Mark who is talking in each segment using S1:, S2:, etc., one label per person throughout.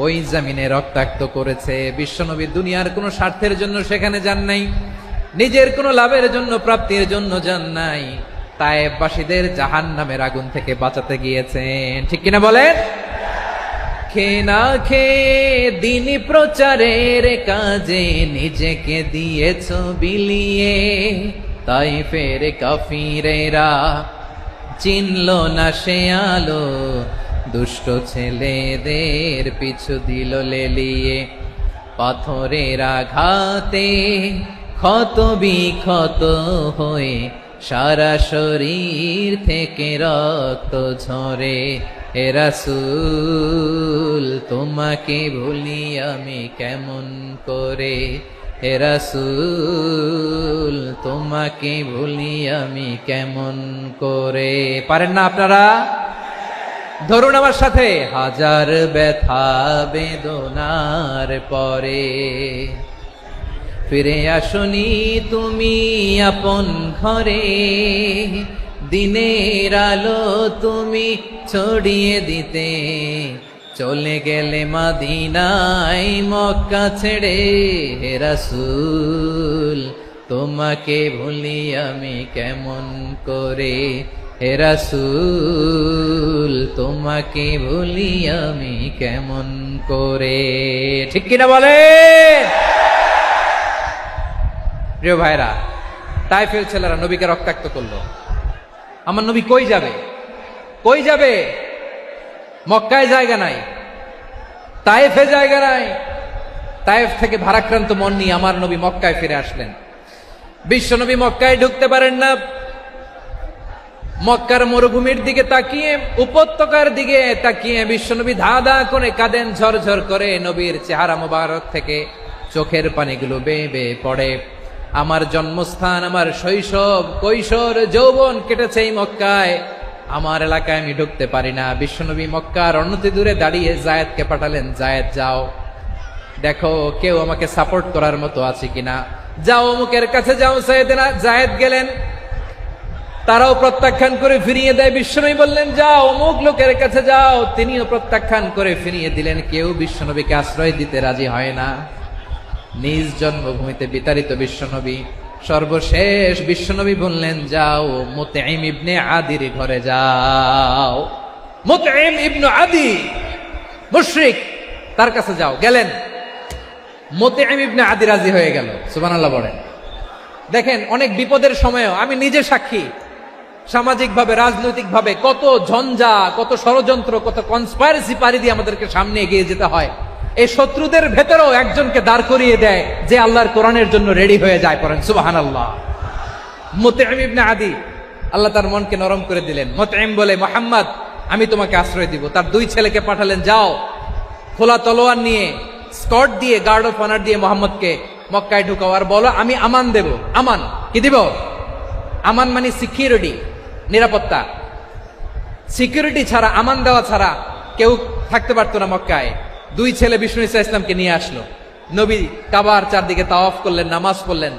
S1: ওই জমিনে রক্তাক্ত করেছে। বিশ্বনবী দুনিয়ার কোনো স্বার্থের জন্য সেখানে যান নাই, নিজের কোনো লাভের জন্য, প্রাপ্তির জন্য যান নাই, তায়েফবাসীদের জাহান্নামের আগুন থেকে বাঁচাতে গিয়েছেন। ঠিক কিনা বলেন? খেয়ে না খেয়ে দিনী প্রচারের কাজে নিজেকে দিয়েছ বিলিয়ে, তাইফের কাফিরেরা চিনল না সে আলো, দুষ্ট ছেলেদের পিছু দিল লেলিয়ে। পাথরের আঘাতে ক্ষত বিক্ষত হয়ে সারা শরীর থেকে রক্ত ঝরে। হে রাসূল তোমাকে ভুলি আমি কেমন করে, হে রাসূল তোমাকে ভুলি আমি কেমন করে। পারেন না আপনারা? ধরুন আমার সাথে। হাজার ব্যথা বেদনার পরে ফিরে আসনি তুমি আপন ঘরে, দিনের আলো তুমি ছড়িয়ে দিতে চলে গেলে মদিনায় মক্কা ছেড়ে। হে রাসূল তোমাকে ভুলি আমি কেমন করে, হে রাসূল তোমাকে ভুলি আমি কেমন করে। ঠিক কিনা বলে? প্রিয় ভাইরা, তাইফের ছেলেরা নবীকে রক্তাক্ত করলো। আমার নবী কই যাবে? কই যাবে? মক্কায় জায়গা নাই, তাইফে জায়গা নাই। তাইফ থেকে ভারাক্রান্ত মন নিয়ে আমার নবী মক্কায় ফিরে আসলেন। বিশ্ব নবী মক্কায় ঢুকতে পারেন না। মক্কার মরুভূমির দিকে তাকিয়ে, উপত্যকার দিকে তাকিয়ে বিশ্বনবী ধা ধা করে কাঁদেন, ঝরঝর করে। নবীর চেহারা মোবারক থেকে চোখের পানিগুলো বেয়ে বেয়ে পড়ে। আমার জন্মস্থান, আমার শৈশব, কৈশোর, যৌবন কেটেছে এই মক্কায়, আমার এলাকায় আমি ঢুকতে পারি না। বিশ্বনবী মক্কার অনতি দূরে দাঁড়িয়ে জায়েদকে পাঠালেন, জায়েদ যাও দেখো কেউ আমাকে সাপোর্ট করার মতো আছে কিনা, যাও অমুকের কাছে যাও। জায়েদ গেলেন, তারাও প্রত্যাখ্যান করে ফিরিয়ে দেয়। বিশ্বনবী বললেন যাও অমুক লোকের কাছে যাও, তিনিও প্রত্যাখ্যান করে ফিরিয়ে দিলেন। কেউ বিশ্বনবীকে আশ্রয় দিতে রাজি হয় না। নিজ জন্মভূমিতে বিতাড়িত বিশ্বনবী, সর্বশেষ বিশ্বনবী বললেন যাও মুতঈম ইবনে আদির ঘরে যাও। মুতঈম ইবনে আদি মুশরিক, তার কাছে যাও। গেলেন, মুতঈম ইবনে আদি রাজি হয়ে গেল। সুবহানাল্লাহ বলেন। দেখেন, অনেক বিপদের সময়ও আমি নিজে সাক্ষী, সামাজিকভাবে, রাজনৈতিকভাবে কত ঝঞ্ঝা, কত ষড়যন্ত্র, কত কনস্পাইরেসি পাড়ি দিয়ে আমাদেরকে সামনে এগিয়ে যেতে হয়। এই শত্রুদের ভেতরেও একজনকে দাঁড় করিয়ে দেয় যে আল্লাহর কোরআনের জন্য রেডি হয়ে যায়। পড়েন সুবহানাল্লাহ। মুতঈম ইবনে আদি, আল্লাহ তার মনকে নরম করে দিলেন। মুতঈম বলে, মুহাম্মদ আমি তোমাকে আশ্রয় দিব। তার দুই ছেলেকে পাঠালেন, যাও খোলা তলোয়ার নিয়ে, স্কট দিয়ে, গার্ড অফ অনার দিয়ে মুহাম্মদকে মক্কায় ঢুকাও, আর বলো আমি আমান দেব। আমান কি দিব? আমান মানে সিকিউরিটি, নিরাপত্তা। সিকিউরিটি ছাড়া, আমান দেওয়া ছাড়া কেউ থাকতে পারতো না মক্কায়। দুই ছেলে বিষ্ণু ইসা ইসলামকে নিয়ে আসলো। নবী কাবার চারদিকে তাওয়াফ করলেন, নামাজ পড়লেন।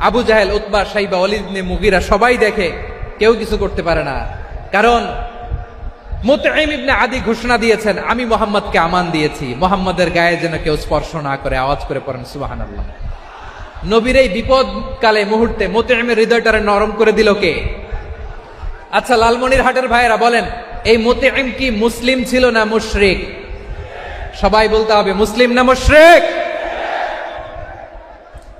S1: আবু জাহেল, উতবা, শাইবা, ওয়ালিদ ইবনে মুগীরা সবাই দেখে, কেউ কিছু করতে পারে না। কারণ মুতঈম ইবনে আদি ঘোষণা দিয়েছেন আমি মুহাম্মদকে আমান দিয়েছি, মুহাম্মদের গায়ে যেন কেউ স্পর্শ না করে। আওয়াজ করে পড়েন সুবহানাল্লাহ। নবীর এই বিপদকালে মুহূর্তে মুতঈমের হৃদয়টারে নরম করে দিল কে? আচ্ছা লালমনির হাটের ভাইয়েরা বলেন, এই মুতঈম কি মুসলিম ছিল না মুশরিক? সবাই বলতে হবে মুসলিম না মুশরিক?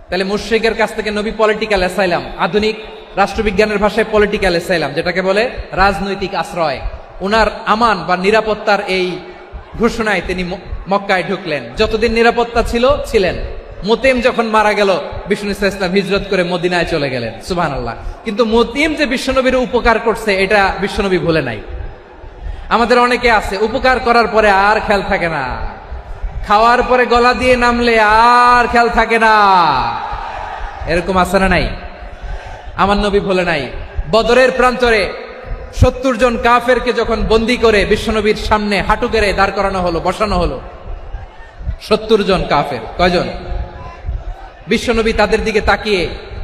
S1: তাহলে মুশরিকের কাছ থেকে নবী পলিটিক্যাল অ্যাসাইলাম, আধুনিক রাষ্ট্রবিজ্ঞানের ভাষায় পলিটিক্যাল অ্যাসাইলাম যেটাকে বলে, রাজনৈতিক আশ্রয়, উনার আমান বা নিরাপত্তার এই ঘোষণায় তিনি মক্কায় ঢুকলেন। যতদিন নিরাপত্তা ছিল ছিলেন। মুতঈম যখন মারা গেল, বিষ্ণু ইসলাম হিজরত করে মদিনায় চলে গেলেন। সুবহানাল্লাহ। কিন্তু মুতঈম যে বিশ্বনবীর উপকার করছে এটা বিশ্বনবী ভুলে নাই। আমাদের অনেকে আছে উপকার করার পরে আর খেয়াল থাকে না, খাওয়ার পরে গলা দিয়ে নামলে আর খেয়াল থাকে না। এরকম আছে না নাই? আমার নবী ভুলে নাই। বদরের প্রান্তরে 70 জন কাফেরকে যখন বন্দী করে বিশ্বনবীর সামনে হাঁটু গেড়ে দাঁড় করানো হলো, বসানো হলো, 70 জন কাফের। কয়জন? বিশ্বনবী তাদের দিকে তাকিয়ে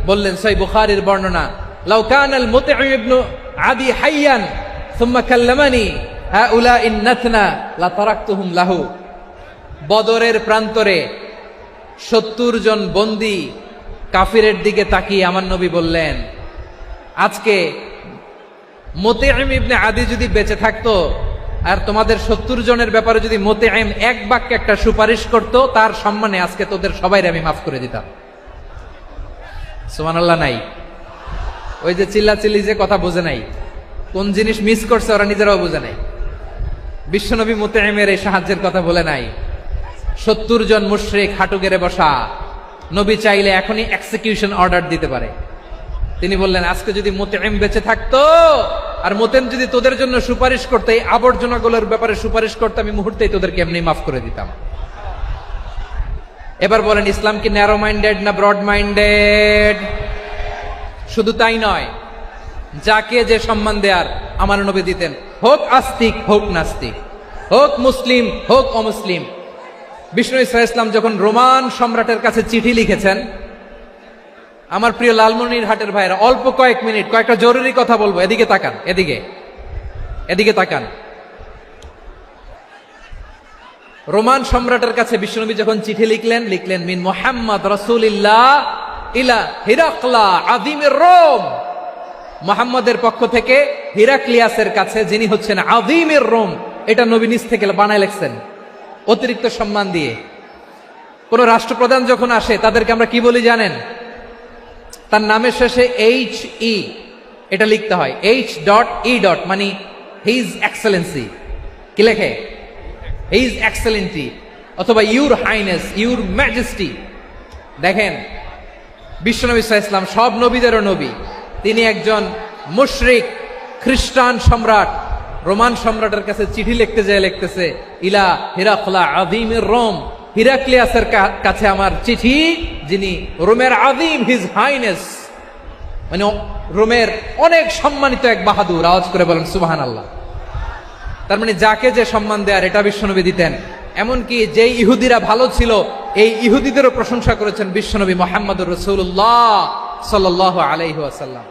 S1: বললেন, সহিহ বুখারীর বর্ণনা, লাউ কানাল মুতঈম ইবনে আদি হাইয়ান সুম্মা কাল্লামানি হাউলা ইন্নাতনা লা তারাকতুহুম লাহু। বদরের প্রান্তরে 70 জন বন্দী কাফিরের দিকে তাকিয়ে আমার নবী বললেন, আজকে মুতঈম ইবনে আদি যদি বেঁচে থাকতো আর তোমাদের 70 জনের ব্যাপারে যদি মুতঈম এক বাক্যে একটা সুপারিশ করত, তার সম্মানে আজকে তোদের সবাইরে আমি মাফ করে দিতাম। সুবহানাল্লাহ নাই? ওই যে চিল্লাচিল্লি যে কথা বোঝে নাই, কোন জিনিস মিস করছে ওরা নিজেরাও বোঝে নাই। বিশ্বনবী মুতঈমের এই সাহায্যের কথা বলে নাই। 70 জন মুশরিক হাঁটু গেড়ে বসা, নবী চাইলে এখনই এক্সিকিউশন অর্ডার দিতে পারে। তিনি বললেন, আজকে যদি মুতঈম বেঁচে থাকতো আর মুতঈম যদি তোদের জন্য সুপারিশ করতে, এই আবর্জনাগুলোর ব্যাপারে সুপারিশ করতে, আমি মুহূর্তেই তোদেরকে এমনি মাফ করে দিতাম। এবার বলেন, ইসলাম কি ন্যারো মাইন্ডেড না ব্রড মাইন্ডেড? শুধু তাই নয়, যাকে যে সম্মান দেয়ার আমার নবী দিতেন, হোক আস্তিক হোক নাস্তিক, হোক মুসলিম হোক অমুসলিম। বিষ্ণু ইসলাম যখন রোমান সম্রাটের কাছে চিঠি লিখেছেন, আমার প্রিয় লালমনিরহাটের ভাইরা, অল্প কয়েক মিনিট কয়েকটা জরুরি কথা বলবো, এদিকে তাকান, এদিকে তাকান। রোমান সম্রাটের কাছে বিশ্বনবী যখন চিঠি লিখলেন মিন মুহাম্মদ রাসূলিল্লাহ ইলা হিরাকলা আযীমির রোম, মুহাম্মদের পক্ষ থেকে হিরাক্লিয়াসের কাছে, যিনি হচ্ছেন আযীমির রোম। এটা নবী নিজ থেকে বানায় লিখছেন অতিরিক্ত সম্মান দিয়ে। কোন রাষ্ট্রপ্রধান যখন আসে তাদেরকে আমরা কি বলি জানেন? তার নামের শেষে HE এটা লিখতে হয়, H.E. মানে হিজ এক্সেলেন্সি। কি লেখে? হিজ এক্সেলেন্সি, অথবা ইউর হাইনেস, ইউর ম্যাজেস্টি। দেখেন, বিশ্বনবী সাল্লাল্লাহু আলাইহি ওয়াসাল্লাম সব নবীদেরও নবী, তিনি একজন মুশরিক খ্রিস্টান সম্রাট রোমান সম্রাটের কাছে চিঠি লিখতে যায়, লিখতেছে ইলা হিরাকলা আযীমির রোম, হিরাক্লিয়াসের কাছে আমার চিঠি, যিনি রোমের আযীম, হিজ হাইনেস, মানে রোমের অনেক সম্মানিত এক বাহাদুর। আওয়াজ করে বলেন সুবহানাল্লাহ। তার মানে যাকে যে সম্মান দেয়ার এটা বিশ্বনবী দিতেন। এমনকি যেই ইহুদিরা ভালো ছিল, এই ইহুদিদেরও প্রশংসা করেছেন বিশ্বনবী মুহাম্মদুর রাসূলুল্লাহ সাল্লাল্লাহু আলাইহি ওয়াসাল্লাম।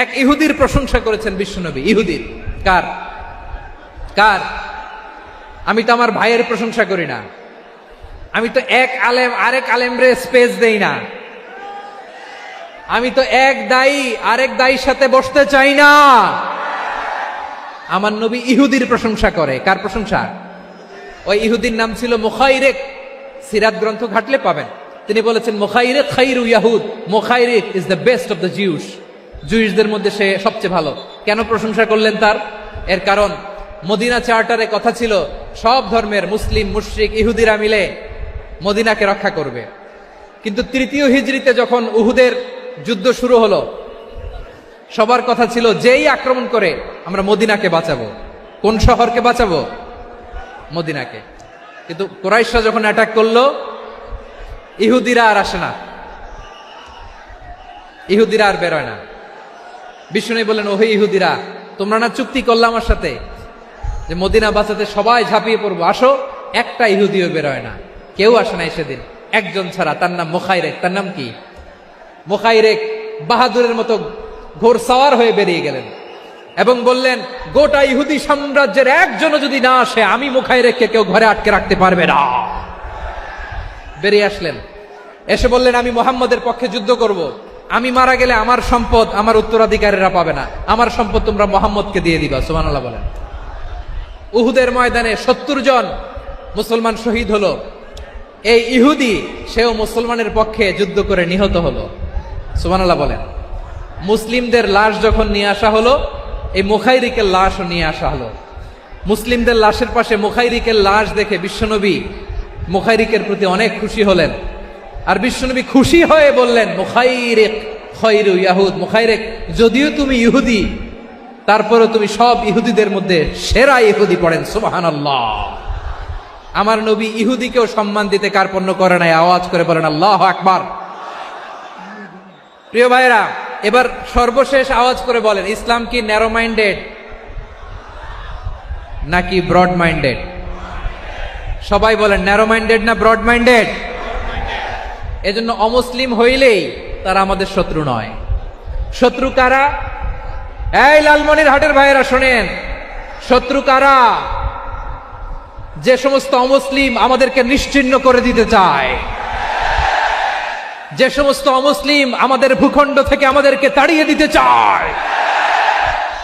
S1: এক ইহুদির প্রশংসা করেছেন বিশ্বনবী। ইহুদির কার? আমি তো আমার ভাইয়ের প্রশংসা করি না, আমি তো এক আলেম আরেক আলেমরে স্পেস দেই না, আমি তো এক দায়ী আরেক দায়ীর সাথে বসতে চাই না। আমার নবী ইহুদির প্রশংসা করে। কার প্রশংসা? ওই ইহুদির নাম ছিল মুখাইরেক। সিরাত গ্রন্থ ঘাটলে পাবেন। তিনি বলেছেন, মুখাইরেক খাইরু ইয়াহুদ, Mukhayriq is the best of the Jews. জুইশদের মধ্যে সে সবচেয়ে ভালো। কেন প্রশংসা করলেন তার? এর কারণ মদিনা চার্টারে কথা ছিল সব ধর্মের মুসলিম, মুশরিক, ইহুদিরা মিলে মদিনাকে রক্ষা করবে। কিন্তু 3য় হিজরিতে যখন উহুদের যুদ্ধ শুরু হলো, সবার কথা ছিল যেই আক্রমণ করে আমরা মদিনাকে বাঁচাবো। কোন শহরকে বাঁচাবো? মদিনাকে। কিন্তু কুরাইশরা যখন অ্যাটাক করলো, ইহুদিরা আর আসে না, ইহুদিরা আর বেরোয় না। বিষ্ণু বললেন, ওহে ইহুদিরা, তোমরা না চুক্তি করলে আমার সাথে যে মদিনা বাঁচাতে সবাই ঝাঁপিয়ে পড়বো, আসো। একটা ইহুদিও বেরোয় না, কেউ আসে নাই সেদিন, একজন ছাড়া। তার নাম মুখাইরেক। তার নাম কি? মুখাইরেক বাহাদুরের মতো ঘোড়সাওয়ার হয়ে বেরিয়ে গেলেন এবং বললেন, গোটা ইহুদি সাম্রাজ্যের একজনও যদি না আসে, আমি মুখাইরেককে কেউ ঘরে আটকে রাখতে পারবে না। বেরিয়ে আসলেন, এসে বললেন, আমি মুহাম্মদের পক্ষে যুদ্ধ করব। আমি মারা গেলে আমার সম্পদ আমার উত্তরাধিকারীরা পাবে না, আমার সম্পদ তোমরা মুহাম্মদকে দিয়ে দিবা। সুবহানাল্লাহ বলেন। উহুদের ময়দানে 70 জন মুসলমান শহীদ হলো। এই ইহুদি, সেও মুসলমানের পক্ষে যুদ্ধ করে নিহত হলো। সুবহানাল্লাহ বলেন। মুসলিমদের লাশ যখন নিয়ে আসা হলো, এই মুখাইরিকের লাশও নিয়ে আসা হলো। মুসলিমদের লাশের পাশে মুখাইরিকের লাশ দেখে বিশ্বনবী মুখাইরিকের প্রতি অনেক খুশি হলেন। আর বিশ্বনবী খুশি হয়ে বললেন, মুখাইরিক খায়রু ইয়াহুদ, মুখাইরিক যদিও তুমি ইহুদি, তারপরে তুমি সব ইহুদিদের মধ্যে সেরা ইহুদি। পড়েন সুবহানাল্লাহ। আমার নবী ইহুদিকেও সম্মান দিতে কার্পণ্য করে নাই। আওয়াজ করে বলেন আল্লাহু আকবার। প্রিয় ভাইরা, এবার সর্বশেষ আওয়াজ করে বলেন, ইসলাম কি ন্যারো মাইন্ডেড নাকি ব্রড মাইন্ডেড? সবাই বলেন, ন্যারো মাইন্ডেড না ব্রড মাইন্ডেড? এজন্য অমুসলিম হইলেই তারা আমাদের শত্রু নয়। শত্রু কারা? এই লালমনিরহাটের ভাইয়েরা শোনেন, শত্রু কারা? যে সমস্ত অমুসলিম আমাদেরকে নিশ্চিহ্ন করে দিতে চায়, যে সমস্ত অমুসলিম আমাদের ভূখণ্ড থেকে আমাদেরকে তাড়িয়ে দিতে চায়,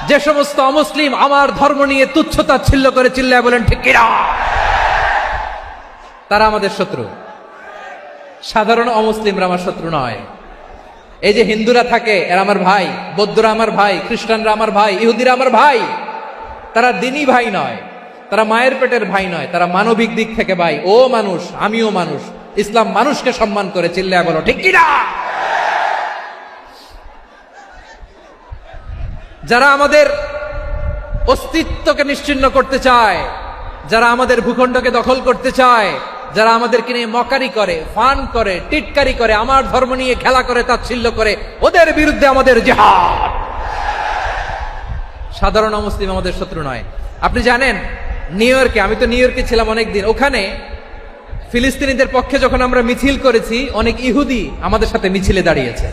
S1: যে সমস্ত অমুসলিম আমার ধর্ম নিয়ে তুচ্ছতাচ্ছিল্য করে চিল্লায় বলেন ঠিক কিনা, তারা আমাদের শত্রু। সাধারণ অমুসলিমরা আমার শত্রু নয়। এই যে হিন্দুরা থাকে এরা আমার ভাই, বৌদ্ধরা আমার ভাই, খ্রিস্টানরা আমার ভাই, ইহুদিরা আমার ভাই। তারা দিনই ভাই নয়, তারা মায়ের পেটের ভাই নয়, তারা মানবিক দিক থেকে ভাই। ও মানুষ, আমিও মানুষ। ইসলাম মানুষকে সম্মান করে, চিল্লায় বলো ঠিক কিনা। যারা আমাদের অস্তিত্বকে নিশ্চিহ্ন করতে চায়, যারা আমাদের ভূখণ্ডকে দখল করতে চায়, যারা আমাদেরকে নিয়ে মকারি করে, ফান করে, টিটকারি করে, আমার ধর্ম নিয়ে খেলা করে, তাচ্ছিল্য করে, ওদের বিরুদ্ধে আমাদের জিহাদ। সাধারণ মুসলিম আমাদের শত্রু নয়। আপনি জানেন নিউ ইয়র্কে, আমি তো নিউ ইয়র্কে ছিলাম অনেকদিন, ওখানে ফিলিস্তিনিদের পক্ষে যখন আমরা মিছিল করেছি, অনেক ইহুদি আমাদের সাথে মিছিলে দাঁড়িয়েছে।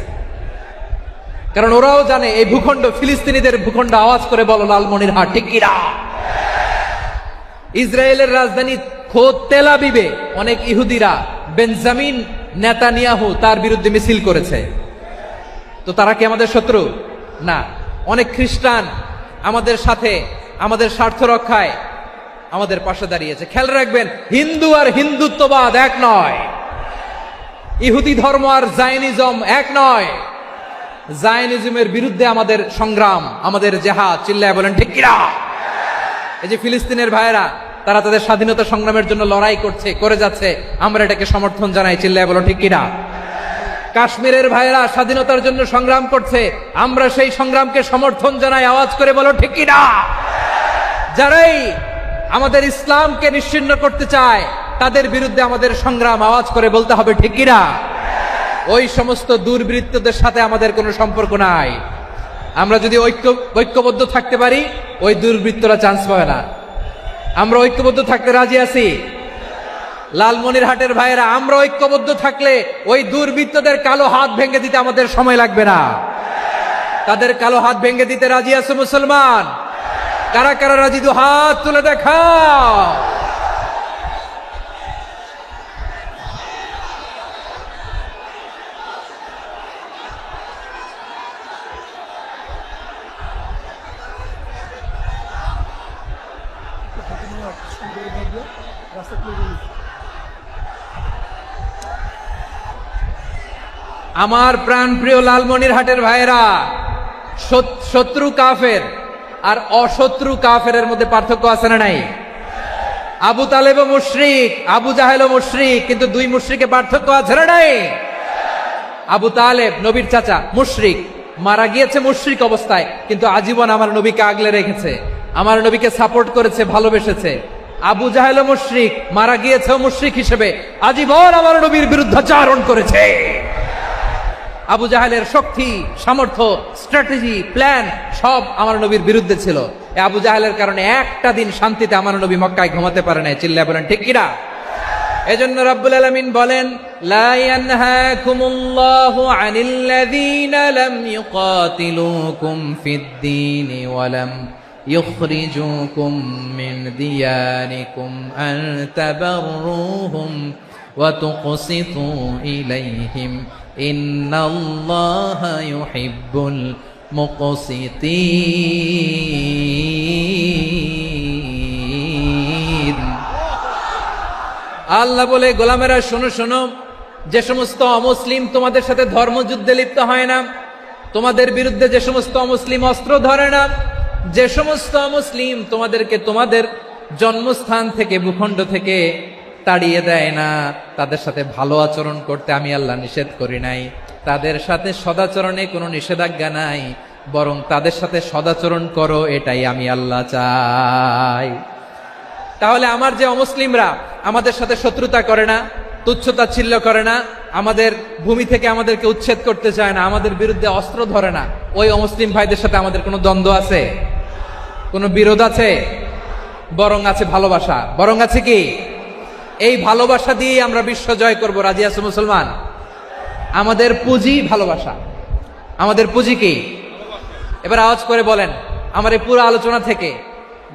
S1: কারণ ওরাও জানে এই ভূখণ্ড ফিলিস্তিনিদের ভূখণ্ড। আওয়াজ করে বলো লালমনিরহাট ঠিক কিনা। ইসরায়েলের রাজধানী খোদ তেল আবিবে অনেক ইহুদিরা বেঞ্জামিন নেতানিয়াহু তার বিরুদ্ধে মিছিল করেছে। তো তারা কি আমাদের শত্রু? না। অনেক খ্রিস্টান আমাদের সাথে আমাদের স্বার্থ রক্ষায় আমাদের পাশে দাঁড়িয়েছে। খেয়াল রাখবেন, হিন্দু আর হিন্দুত্ববাদ এক নয়, ইহুদি ধর্ম আর জায়নিজম এক নয়। জায়নিজমের বিরুদ্ধে আমাদের সংগ্রাম, আমাদের জেহাদ, চিল্লায় বলেন ঠিক কিনা। এই যে ফিলিস্তিনের ভাইয়েরা, তারা তাদের স্বাধীনতা সংগ্রামের জন্য লড়াই করছে, করে যাচ্ছে, আমরা এটাকে সমর্থন জানাই, চিল্লায় বলো ঠিক কিনা। কাশ্মীরের ভাইয়েরা স্বাধীনতার জন্য সংগ্রাম করছে, আমরা সেই সংগ্রামকে সমর্থন জানাই, আওয়াজ করে বলো ঠিক কিনা। যারাই আমাদের ইসলামকে নিশ্চিহ্ন করতে চায় তাদের বিরুদ্ধে আমাদের সংগ্রাম, আওয়াজ করে বলতে হবে ঠিক কিনা। ওই সমস্ত দুর্বৃত্তদের সাথে আমাদের কোনো সম্পর্ক নাই। আমরা যদি ঐক্যবদ্ধ থাকতে পারি, ওই দুর্বৃত্তরা চান্স পাবে না। আমরা ঐক্যবদ্ধ থাকতে রাজি আছি। লালমনিরহাটের ভাইয়েরা, আমরা ঐক্যবদ্ধ থাকলে ওই দুর্বৃত্তদের কালো হাত ভেঙে দিতে আমাদের সময় লাগবে না। তাদের কালো হাত ভেঙে দিতে রাজি আছে মুসলমান? কারা কারা রাজি? দু হাত তুলে দেখাও। আমার প্রাণ প্রিয় লালমনিরহাটের ভাইয়েরা, শত্রু কাফের আর অশত্রু কাফেরের মধ্যে পার্থক্য আছে না নাই? আবু তালেবও মুশরিক, আবু জাহেলও মুশরিক, কিন্তু দুই মুশরিকে পার্থক্য আছে না নাই? আবু তালেব নবীর চাচা, মুশরিক, মারা গিয়েছে মুশরিক অবস্থায়, কিন্তু আজীবন আমার নবীকে আগলে রেখেছে, আমার নবীকে সাপোর্ট করেছে, ভালোবেসেছে। আবু জাহেলও মুশরিক, মারা গিয়েছেও মুশরিক হিসেবে, আজীবন আমার নবীর বিরুদ্ধাচারণ করেছে। আবু জাহেলের শক্তি, সামর্থ্য, স্ট্র্যাটেজি, প্ল্যান সব আমার নবীর বিরুদ্ধে ছিল। এই আবু জাহেলের কারণে একটা দিন শান্তিতে আমার নবী মক্কায় ঘুমাতে পারে নাই, চিল্লায় বলেন ঠিক কিনা। এজন্য রব্বুল আলামিন বলেন, লা ইয়ানহাকুমুল্লাহু আনিল্লাযীনা লাম ইউকাতিলুকুম ফিদ-দীনি ওয়া লাম ইখরিজুকুম মিন দিয়ারিকুম আন তাবাররুহুম ওয়া তুকসিতু ইলাইহিম ইন্নাল্লাহা ইউহিব্বুল মুকসিতিন। আল্লাহ বলে, গোলামেরা শোনো শোনো, যে সমস্ত অমুসলিম তোমাদের সাথে ধর্মযুদ্ধে লিপ্ত হয় না, তোমাদের বিরুদ্ধে যে সমস্ত অমুসলিম অস্ত্র ধরে না, যে সমস্ত অমুসলিম তোমাদেরকে তোমাদের জন্মস্থান থেকে, ভূখণ্ড থেকে তাড়িয়ে দেয় না, তাদের সাথে ভালো আচরণ করতে আমি আল্লাহ নিষেধ করি নাই। তাদের সাথে সদাচরণে কোনো নিষেধাজ্ঞা নাই, বরং তাদের সাথে সদাচরণ করো, এটাই আমি আল্লাহ চাই। তাহলে আমার যে অমুসলিমরা আমাদের সাথে শত্রুতা করে না, তুচ্ছতাচ্ছিল্য করে না, আমাদের ভূমি থেকে আমাদেরকে উচ্ছেদ করতে চায় না, আমাদের বিরুদ্ধে অস্ত্র ধরে না, ওই অমুসলিম ভাইদের সাথে আমাদের কোনো দ্বন্দ্ব আছে? কোনো বিরোধ আছে? বরং আছে ভালোবাসা। বরং আছে কি? এই ভালোবাসা দিয়ে আমরা বিশ্ব জয় করব। রাজি আছে মুসলমান? আমাদের পুঁজি ভালোবাসা। আমাদের পুঁজি কি? এবার আওয়াজ করে বলেন আমার এই পুরো আলোচনা থেকে,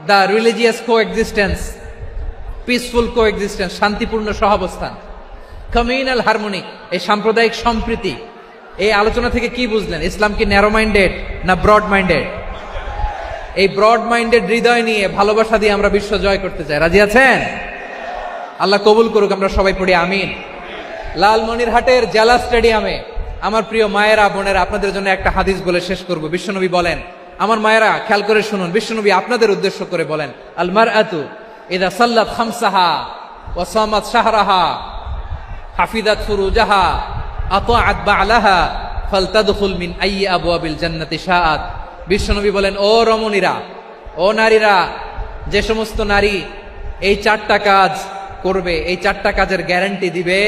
S1: the religious coexistence, peaceful coexistence, শান্তিপূর্ণ সহাবস্থান, কমিউনাল হারমোনি, এই সাম্প্রদায়িক সম্প্রীতি। এই আলোচনা থেকে কি বুঝলেন? ইসলাম কি ন্যারো মাইন্ডেড না ব্রড মাইন্ডেড? এই ব্রড মাইন্ডেড হৃদয় নিয়ে, ভালোবাসা দিয়ে আমরা বিশ্ব জয় করতে চাই। রাজি আছেন? আল্লাহ কবুল করুক, আমরা সবাই পড়ি আমিন। লালমনিরহাটের জেলা স্টেডিয়ামে আমার প্রিয় মায়েরা, বোনেরা, আপনাদের জন্য একটা হাদিস বলে শেষ করব। বিশ্বনবী বলেন, আমার মায়েরা খেয়াল করে শুনুন, বিশ্বনবী আপনাদের উদ্দেশ্য করে বলেন, আল মারআতু ইযা সাল্লাত খামসাহা ওয়া সামাত শাহরাহা হাফিজাত ফুরুজাহা আতাআত বা'লাহা ফালতাদখুল মিন আইয়ি আবওয়াবিল জান্নাতি শাআত। বিশ্বনবী বলেন, ও রমণীরা, ও নারীরা, যে সমস্ত নারী এই 4টা কাজ করবে, এই 4টা কাজের গ্যারান্টি দিবে,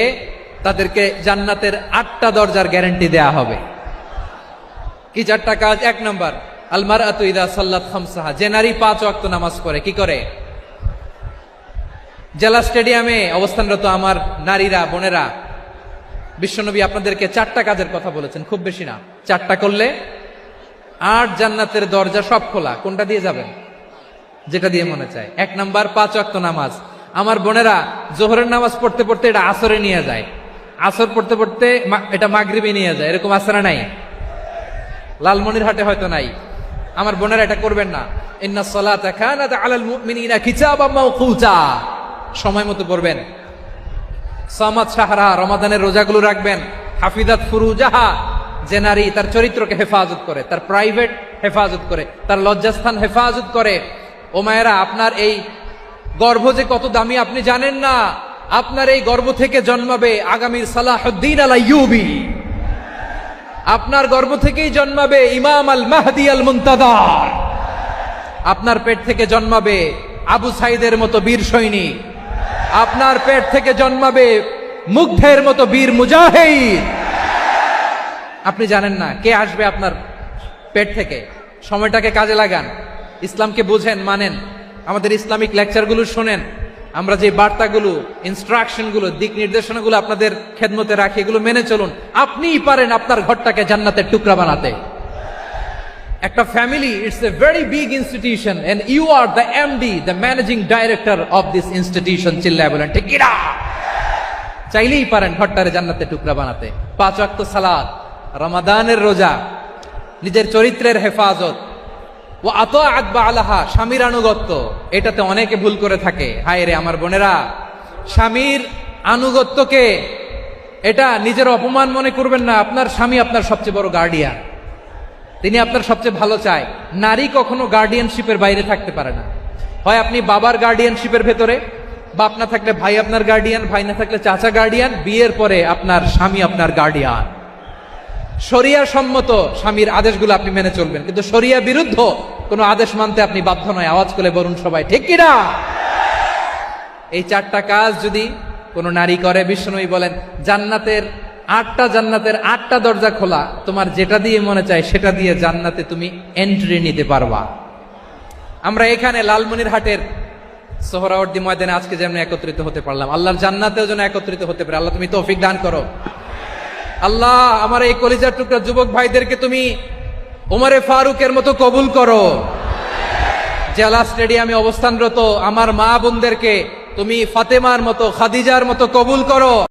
S1: তাদেরকে জান্নাতের 8টা দরজার গ্যারান্টি দেয়া হবে। কি 4টা কাজ? 1 নাম্বার, আল মারআতু ইযা সাল্লাত খামসাহা, যে নারী 5 ওয়াক্ত নামাজ পড়ে। কি করে? জেলা স্টেডিয়ামে অবস্থানরত আমার নারীরা, বোনেরা, বিশ্বনবী আপনাদেরকে 4টা কাজের কথা বলেছেন, খুব বেশি না। 4টা করলে 8 জান্নাতের দরজা সব খোলা। কোনটা দিয়ে যাবেন? যেটা দিয়ে মনে চায়। 1 নাম্বার 5 ওয়াক্ত নামাজ। আমার বোনেরা জোহরের নামাজ পড়তে পড়তে এটা আসরে নিয়ে যায়, আসর পড়তে পড়তে এটা মাগরিবে নিয়ে যায়। এরকম আসরা নাই? লালমনিরহাটে হয়তো নাই। আমার বোনেরা এটা করবেন না। ইন্নাস সালাতা কানাত আলাল মুমিনিনা কিতাবাম মাওকুতা, সময় মতো পড়বেন। সামাত শাহরা, রমাদানের রোজাগুলো রাখবেন। হাফিজাত ফুরুজাহা, যে নারী তার চরিত্রকে হেফাজত করে, তার প্রাইভেট হেফাজত করে, তার লজ্জাস্থান হেফাজত করে। ও মায়েরা, আপনার এই গর্ভ যে কত দামি আপনি জানেন না। আপনার এই গর্ভ থেকে জন্মাবে আগামীর সালাহুদ্দিন আল আইয়ুবী। আপনার গর্ভ থেকেই জন্মাবে ইমাম আল মাহদি আল মুনতাদার। আপনার পেট থেকে জন্মাবে আবু সাইদের মতো বীর সৈনিক। আপনার পেট থেকে জন্মাবে মুগ্ধের মতো বীর মুজাহিদ। আপনি জানেন না কে আসবে আপনার পেট থেকে। সময়টাকে কাজে লাগান, ইসলামকে বুঝেন, মানেন, আমাদের ইসলামিক লেকচারগুলো শোনেন। আমরা যে বার্তাগুলো, ইনস্ট্রাকশনগুলো, দিক নির্দেশনাগুলো আপনাদের খেদমতে রাখি, এগুলো মেনে চলুন। আপনিই পারেন আপনার ঘরটাকে জান্নাতের টুকরা বানাতে। একটা family, it's a very big institution and you are the MD, the managing director of this institution. চিল্লায় বলেন ঠিক কিনা? চাইলেই পারেন ঘরটারে জান্নাতের টুকরা বানাতে। 5 ওয়াক্ত সালাত, রমাদানের রোজা, নিজের চরিত্রের হেফাজত, ও আতাআত বা'লাহা, স্বামীর আনুগত্য। এটাতে অনেকে ভুল করে থাকে। হায় রে আমার বোনেরা, স্বামীর আনুগত্যকে এটা নিজের অপমান মনে করবেন না। আপনার স্বামী আপনার সবচেয়ে বড় গার্ডিয়ান, তিনি আপনার সবচেয়ে ভালো চায়। নারী কখনো গার্ডিয়ানশিপের বাইরে থাকতে পারে না। হয় আপনি বাবার গার্ডিয়ানশিপের ভেতরে, বাপ না থাকলে ভাই আপনার গার্ডিয়ান, ভাই না থাকলে চাচা গার্ডিয়ান, বিয়ের পরে আপনার স্বামী আপনার গার্ডিয়ান। শরিয়া সম্মত স্বামীর আদেশগুলো আপনি মেনে চলবেন, কিন্তু শরিয়া বিরুদ্ধ কোনো আদেশ মানতে আপনি বাধ্য নয়। আওয়াজ করে বলুন সবাই ঠিক কিনা? এই 4টা কাজ যদি কোনো নারী করে, বিশ্বনবী বলেন জান্নাতের 8টা দরজা খোলা। তোমার যেটা দিয়ে মনে চায় সেটা দিয়ে জান্নাতে তুমি এন্ট্রি নিতে পারবা। আমরা এখানে লালমনিরহাটের সোহরাওয়ার্দী ময়দানে আজকে যেমন একত্রিত হতে পারলাম, আল্লাহর জান্নাতেও যেন একত্রিত হতে পারে। আল্লাহ তুমি তৌফিক দান করো। আল্লাহ আমার এই কলিজার টুকরা যুবক ভাইদেরকে তুমি ওমরে ফারুকের মতো কবুল করো। জেলা স্টেডিয়ামে অবস্থানরত আমার মা বোনদেরকে তুমি ফাতেমার মতো, খাদিজার মতো কবুল করো।